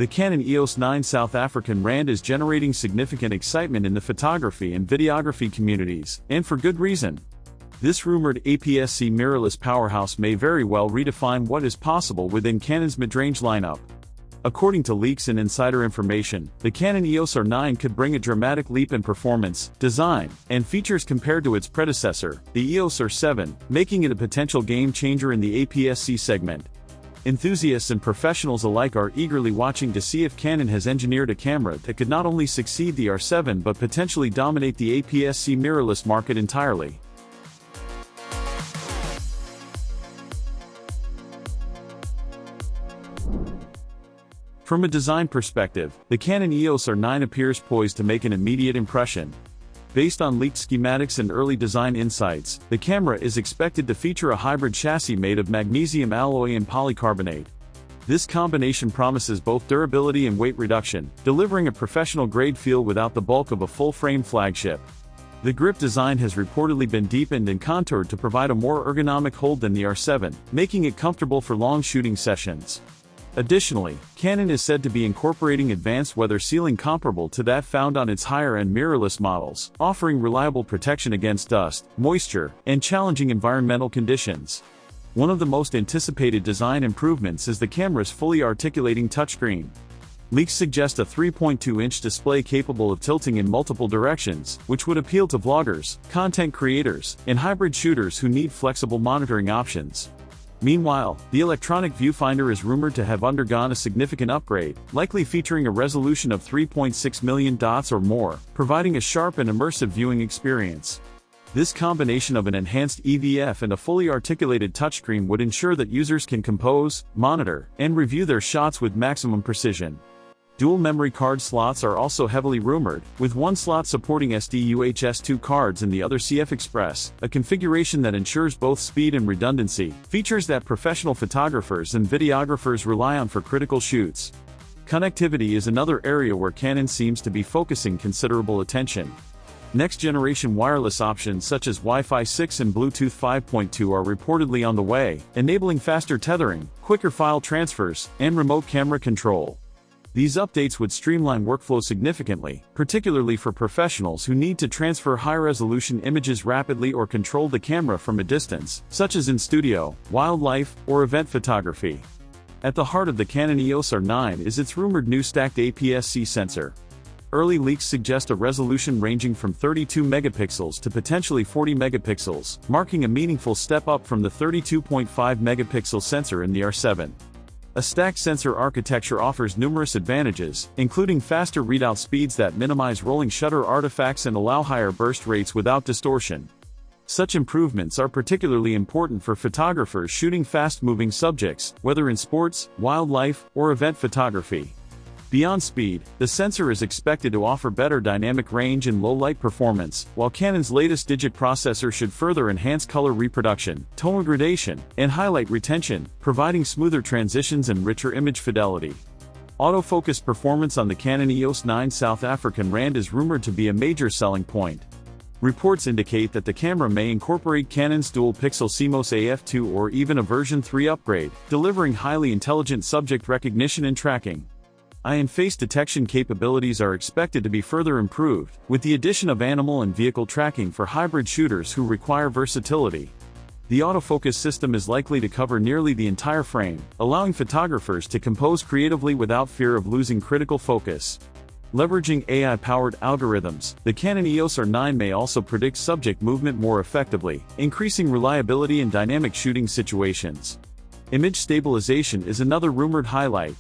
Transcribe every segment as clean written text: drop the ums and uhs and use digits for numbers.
The Canon EOS R9 South African Rand is generating significant excitement in the photography and videography communities, and for good reason. This rumored APS-C mirrorless powerhouse may very well redefine what is possible within Canon's mid-range lineup. According to leaks and insider information, the Canon EOS R9 could bring a dramatic leap in performance, design, and features compared to its predecessor, the EOS R7, making it a potential game-changer in the APS-C segment. Enthusiasts and professionals alike are eagerly watching to see if Canon has engineered a camera that could not only succeed the R7 but potentially dominate the APS-C mirrorless market entirely. From a design perspective, the Canon EOS R9 appears poised to make an immediate impression. Based on leaked schematics and early design insights, the camera is expected to feature a hybrid chassis made of magnesium alloy and polycarbonate. This combination promises both durability and weight reduction, delivering a professional-grade feel without the bulk of a full-frame flagship. The grip design has reportedly been deepened and contoured to provide a more ergonomic hold than the R7, making it comfortable for long shooting sessions. Additionally, Canon is said to be incorporating advanced weather sealing comparable to that found on its higher-end mirrorless models, offering reliable protection against dust, moisture, and challenging environmental conditions. One of the most anticipated design improvements is the camera's fully articulating touchscreen. Leaks suggest a 3.2-inch display capable of tilting in multiple directions, which would appeal to vloggers, content creators, and hybrid shooters who need flexible monitoring options. Meanwhile, the electronic viewfinder is rumored to have undergone a significant upgrade, likely featuring a resolution of 3.6 million dots or more, providing a sharp and immersive viewing experience. This combination of an enhanced EVF and a fully articulated touchscreen would ensure that users can compose, monitor, and review their shots with maximum precision. Dual memory card slots are also heavily rumored, with one slot supporting SD-UHS-2 cards and the other CF Express, a configuration that ensures both speed and redundancy, features that professional photographers and videographers rely on for critical shoots. Connectivity is another area where Canon seems to be focusing considerable attention. Next-generation wireless options such as Wi-Fi 6 and Bluetooth 5.2 are reportedly on the way, enabling faster tethering, quicker file transfers, and remote camera control. These updates would streamline workflow significantly, particularly for professionals who need to transfer high-resolution images rapidly or control the camera from a distance, such as in studio, wildlife, or event photography. At the heart of the Canon EOS R9 is its rumored new stacked APS-C sensor. Early leaks suggest a resolution ranging from 32 megapixels to potentially 40 megapixels, marking a meaningful step up from the 32.5 megapixel sensor in the R7. A stacked sensor architecture offers numerous advantages, including faster readout speeds that minimize rolling shutter artifacts and allow higher burst rates without distortion. Such improvements are particularly important for photographers shooting fast-moving subjects, whether in sports, wildlife, or event photography. Beyond speed, the sensor is expected to offer better dynamic range and low-light performance, while Canon's latest digic processor should further enhance color reproduction, tone gradation, and highlight retention, providing smoother transitions and richer image fidelity. Autofocus performance on the Canon EOS R9 South African Rand is rumored to be a major selling point. Reports indicate that the camera may incorporate Canon's dual-pixel CMOS AF2 or even a version 3 upgrade, delivering highly intelligent subject recognition and tracking. Eye and face detection capabilities are expected to be further improved, with the addition of animal and vehicle tracking for hybrid shooters who require versatility. The autofocus system is likely to cover nearly the entire frame, allowing photographers to compose creatively without fear of losing critical focus. Leveraging AI-powered algorithms, the Canon EOS R9 may also predict subject movement more effectively, increasing reliability in dynamic shooting situations. Image stabilization is another rumored highlight.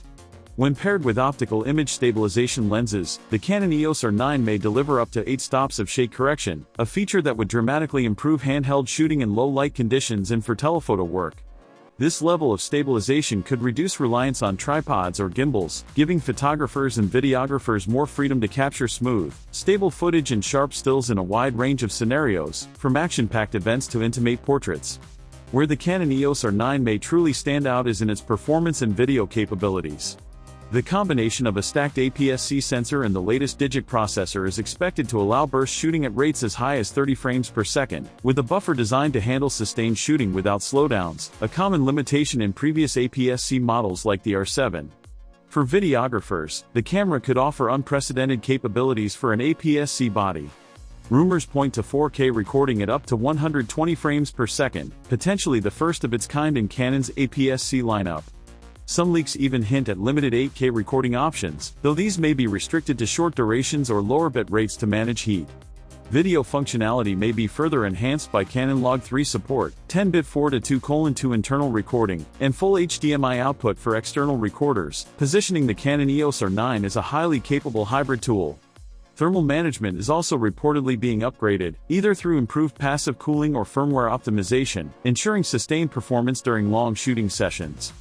When paired with optical image stabilization lenses, the Canon EOS R9 may deliver up to 8 stops of shake correction, a feature that would dramatically improve handheld shooting in low-light conditions and for telephoto work. This level of stabilization could reduce reliance on tripods or gimbals, giving photographers and videographers more freedom to capture smooth, stable footage and sharp stills in a wide range of scenarios, from action-packed events to intimate portraits. Where the Canon EOS R9 may truly stand out is in its performance and video capabilities. The combination of a stacked APS-C sensor and the latest digic processor is expected to allow burst shooting at rates as high as 30 frames per second, with a buffer designed to handle sustained shooting without slowdowns, a common limitation in previous APS-C models like the R7. For videographers, the camera could offer unprecedented capabilities for an APS-C body. Rumors point to 4K recording at up to 120 frames per second, potentially the first of its kind in Canon's APS-C lineup. Some leaks even hint at limited 8K recording options, though these may be restricted to short durations or lower bit rates to manage heat. Video functionality may be further enhanced by Canon Log 3 support, 10-bit 4:2:2 internal recording, and full HDMI output for external recorders, positioning the Canon EOS R9 as a highly capable hybrid tool. Thermal management is also reportedly being upgraded, either through improved passive cooling or firmware optimization, ensuring sustained performance during long shooting sessions.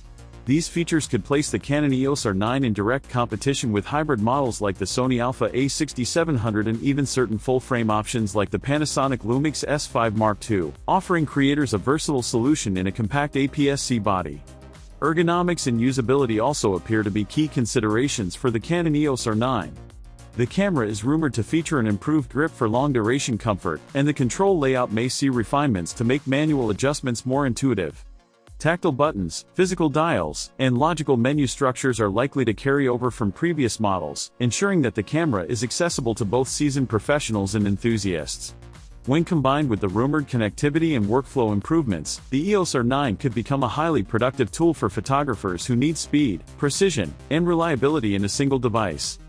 These features could place the Canon EOS R9 in direct competition with hybrid models like the Sony Alpha A6700 and even certain full-frame options like the Panasonic Lumix S5 Mark II, offering creators a versatile solution in a compact APS-C body. Ergonomics and usability also appear to be key considerations for the Canon EOS R9. The camera is rumored to feature an improved grip for long-duration comfort, and the control layout may see refinements to make manual adjustments more intuitive. Tactile buttons, physical dials, and logical menu structures are likely to carry over from previous models, ensuring that the camera is accessible to both seasoned professionals and enthusiasts. When combined with the rumored connectivity and workflow improvements, the EOS R9 could become a highly productive tool for photographers who need speed, precision, and reliability in a single device.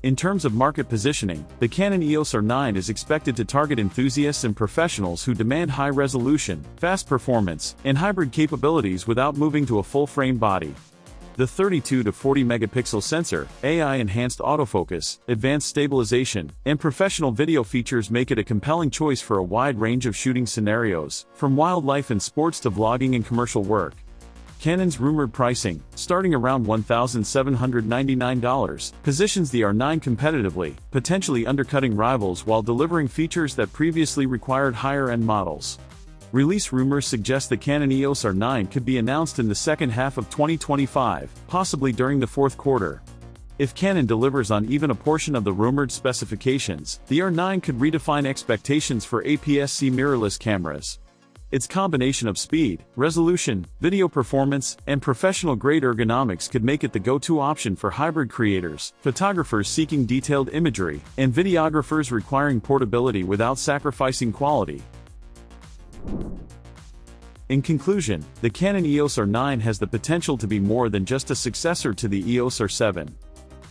In terms of market positioning, the Canon EOS R9 is expected to target enthusiasts and professionals who demand high resolution, fast performance, and hybrid capabilities without moving to a full-frame body. The 32 to 40 megapixel sensor, AI-enhanced autofocus, advanced stabilization, and professional video features make it a compelling choice for a wide range of shooting scenarios, from wildlife and sports to vlogging and commercial work. Canon's rumored pricing, starting around $1,799, positions the R9 competitively, potentially undercutting rivals while delivering features that previously required higher-end models. Release rumors suggest the Canon EOS R9 could be announced in the second half of 2025, possibly during the fourth quarter. If Canon delivers on even a portion of the rumored specifications, the R9 could redefine expectations for APS-C mirrorless cameras. Its combination of speed, resolution, video performance, and professional-grade ergonomics could make it the go-to option for hybrid creators, photographers seeking detailed imagery, and videographers requiring portability without sacrificing quality. In conclusion, the Canon EOS R9 has the potential to be more than just a successor to the EOS R7.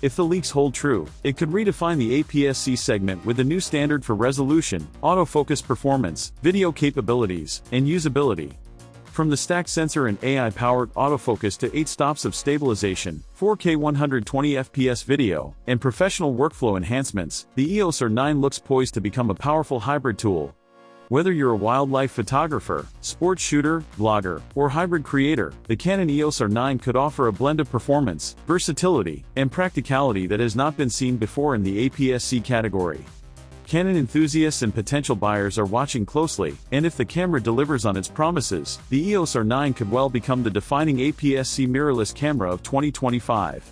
If the leaks hold true, it could redefine the APS-C segment with a new standard for resolution, autofocus performance, video capabilities, and usability. From the stacked sensor and AI-powered autofocus to 8 stops of stabilization, 4K 120 FPS video, and professional workflow enhancements, the EOS R9 looks poised to become a powerful hybrid tool. Whether you're a wildlife photographer, sports shooter, vlogger, or hybrid creator, the Canon EOS R9 could offer a blend of performance, versatility, and practicality that has not been seen before in the APS-C category. Canon enthusiasts and potential buyers are watching closely, and if the camera delivers on its promises, the EOS R9 could well become the defining APS-C mirrorless camera of 2025.